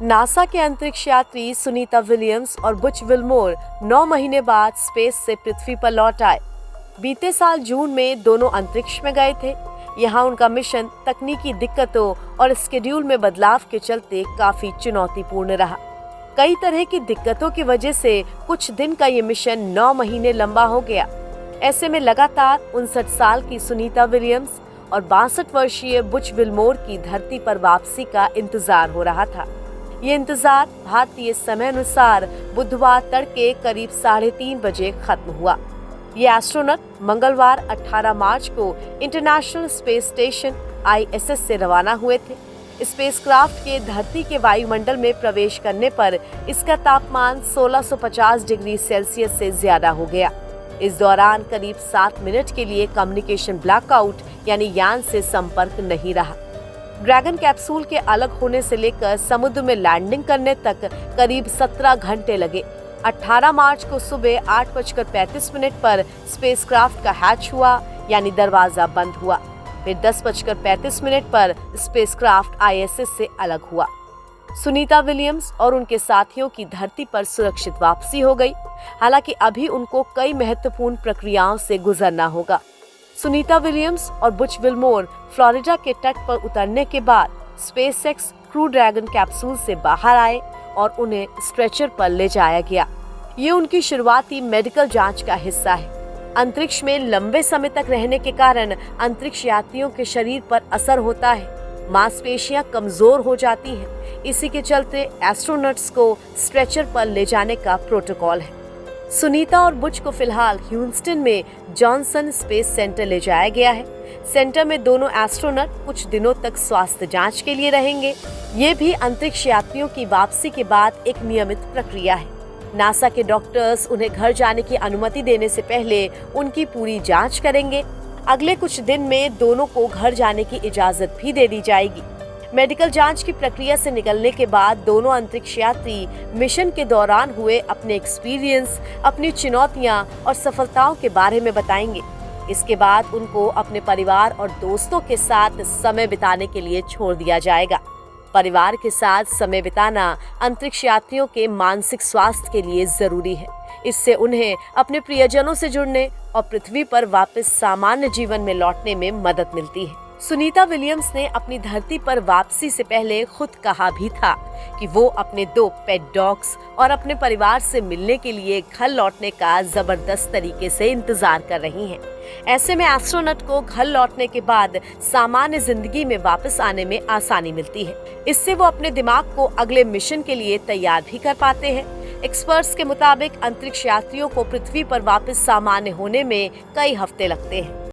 NASA के अंतरिक्ष यात्री सुनीता विलियम्स और बुच विल्मोर 9 महीने बाद स्पेस से पृथ्वी पर लौट आए। बीते साल जून में दोनों अंतरिक्ष में गए थे। यहाँ उनका मिशन तकनीकी दिक्कतों और स्केड्यूल में बदलाव के चलते काफी चुनौतीपूर्ण रहा। कई तरह की दिक्कतों की वजह से कुछ दिन का ये मिशन 9 महीने लंबा हो गया। ऐसे में लगातार 59 साल की सुनीता विलियम्स और 62 वर्षीय बुच विल्मोर की धरती पर वापसी का इंतजार हो रहा था। ये इंतजार भारतीय समय अनुसार बुधवार तड़के करीब 3:30 बजे खत्म हुआ। ये एस्ट्रोनॉट मंगलवार 18 मार्च को इंटरनेशनल स्पेस स्टेशन ISS से रवाना हुए थे। स्पेसक्राफ्ट के धरती के वायुमंडल में प्रवेश करने पर इसका तापमान 1650 डिग्री सेल्सियस से ज्यादा हो गया। इस दौरान करीब 7 मिनट के लिए कम्युनिकेशन ब्लैकआउट यानी यान से संपर्क नहीं रहा। ड्रैगन कैप्सूल के अलग होने से लेकर समुद्र में लैंडिंग करने तक करीब 17 घंटे लगे। 18 मार्च को सुबह 8:35 पर स्पेसक्राफ्ट का हैच हुआ यानी दरवाजा बंद हुआ। फिर 10:35 पर स्पेसक्राफ्ट ISS से अलग हुआ। सुनीता विलियम्स और उनके साथियों की धरती पर सुरक्षित वापसी हो गई। हालांकि अभी उनको कई महत्वपूर्ण प्रक्रियाओं से गुजरना होगा। सुनीता विलियम्स और बुच विल्मोर फ्लोरिडा के तट पर उतरने के बाद स्पेसएक्स क्रू ड्रैगन कैप्सूल से बाहर आए और उन्हें स्ट्रेचर पर ले जाया गया। ये उनकी शुरुआती मेडिकल जांच का हिस्सा है। अंतरिक्ष में लंबे समय तक रहने के कारण अंतरिक्ष यात्रियों के शरीर पर असर होता है। मांसपेशियां कमजोर हो जाती हैं। इसी के चलते एस्ट्रोनॉट्स को स्ट्रेचर पर ले जाने का प्रोटोकॉल है। सुनीता और बुच को फिलहाल ह्यूस्टन में जॉनसन स्पेस सेंटर ले जाया गया है। सेंटर में दोनों एस्ट्रोनॉट कुछ दिनों तक स्वास्थ्य जांच के लिए रहेंगे। ये भी अंतरिक्ष यात्रियों की वापसी के बाद एक नियमित प्रक्रिया है। नासा के डॉक्टर्स उन्हें घर जाने की अनुमति देने से पहले उनकी पूरी जांच करेंगे। अगले कुछ दिन में दोनों को घर जाने की इजाजत भी दे दी जाएगी। मेडिकल जांच की प्रक्रिया से निकलने के बाद दोनों अंतरिक्ष यात्री मिशन के दौरान हुए अपने एक्सपीरियंस, अपनी चुनौतियां और सफलताओं के बारे में बताएंगे। इसके बाद उनको अपने परिवार और दोस्तों के साथ समय बिताने के लिए छोड़ दिया जाएगा। परिवार के साथ समय बिताना अंतरिक्ष यात्रियों के मानसिक स्वास्थ्य के लिए जरूरी है। इससे उन्हें अपने प्रियजनों से जुड़ने और पृथ्वी पर वापस सामान्य जीवन में लौटने में मदद मिलती है। सुनीता विलियम्स ने अपनी धरती पर वापसी से पहले खुद कहा भी था कि वो अपने 2 पेट डॉग्स और अपने परिवार से मिलने के लिए घर लौटने का जबरदस्त तरीके से इंतजार कर रही हैं। ऐसे में एस्ट्रोनॉट को घर लौटने के बाद सामान्य जिंदगी में वापस आने में आसानी मिलती है। इससे वो अपने दिमाग को अगले मिशन के लिए तैयार भी कर पाते हैं। एक्सपर्ट्स के मुताबिक अंतरिक्ष यात्रियों को पृथ्वी पर वापस सामान्य होने में कई हफ्ते लगते हैं।